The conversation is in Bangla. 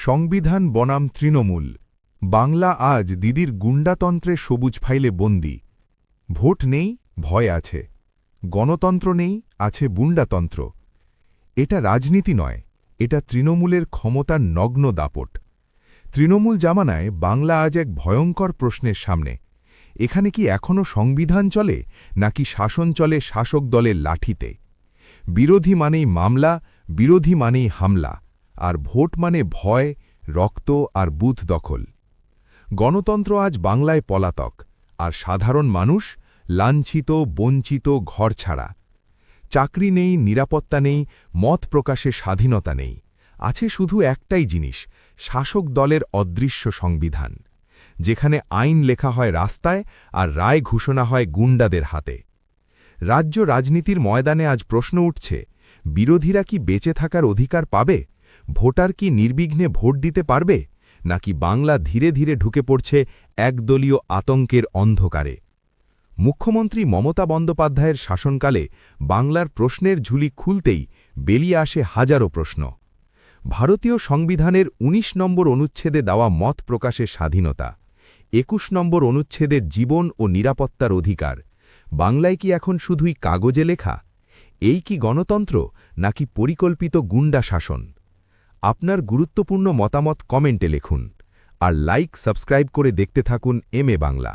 সংবিধান বনাম তৃণমূল। বাংলা আজ দিদির গুন্ডাতন্ত্রে সবুজ ফাইলে বন্দী। ভোট নেই, ভয় আছে। গণতন্ত্র নেই, আছে বুন্ডাতন্ত্র। এটা রাজনীতি নয়, এটা তৃণমূলের ক্ষমতার নগ্ন দাপট। তৃণমূল জামানায় বাংলা আজ এক ভয়ঙ্কর প্রশ্নের সামনে। এখানে কি এখনও সংবিধান চলে, নাকি শাসন চলে শাসক দলের লাঠিতে? বিরোধী মানেই মামলা, বিরোধী মানেই হামলা, আর ভোট মানে ভয়, রক্ত আর বুথ দখল। গণতন্ত্র আজ বাংলায় পলাতক, আর সাধারণ মানুষ লাঞ্ছিত, বঞ্চিত, ঘরছাড়া। চাকরি নেই, নিরাপত্তা নেই, মত প্রকাশে স্বাধীনতা নেই। আছে শুধু একটাই জিনিস, শাসক দলের অদৃশ্য সংবিধান, যেখানে আইন লেখা হয় রাস্তায় আর রায় ঘোষণা হয় গুন্ডাদের হাতে। রাজ্য রাজনীতির ময়দানে আজ প্রশ্ন উঠছে, বিরোধীরা কি বেঁচে থাকার অধিকার পাবে? ভোটার কি নির্বিঘ্নে ভোট দিতে পারবে, নাকি বাংলা ধীরে ধীরে ঢুকে পড়ছে একদলীয় আতঙ্কের অন্ধকারে? মুখ্যমন্ত্রী মমতা বন্দ্যোপাধ্যায়ের শাসনকালে বাংলার প্রশ্নের ঝুলি খুলতেই বেরিয়ে আসে হাজারো প্রশ্ন। ভারতীয় সংবিধানের ১৯ নম্বর অনুচ্ছেদে দেওয়া মত প্রকাশের স্বাধীনতা, ২১ নম্বর অনুচ্ছেদের জীবন ও নিরাপত্তার অধিকার, বাংলায় কি এখন শুধুই কাগজে লেখা? এই কি গণতন্ত্র, নাকি পরিকল্পিত গুন্ডা শাসন? আপনার গুরুত্বপূর্ণ মতামত কমেন্টে লিখুন, আর লাইক সাবস্ক্রাইব করে দেখতে থাকুন এমএ বাংলা।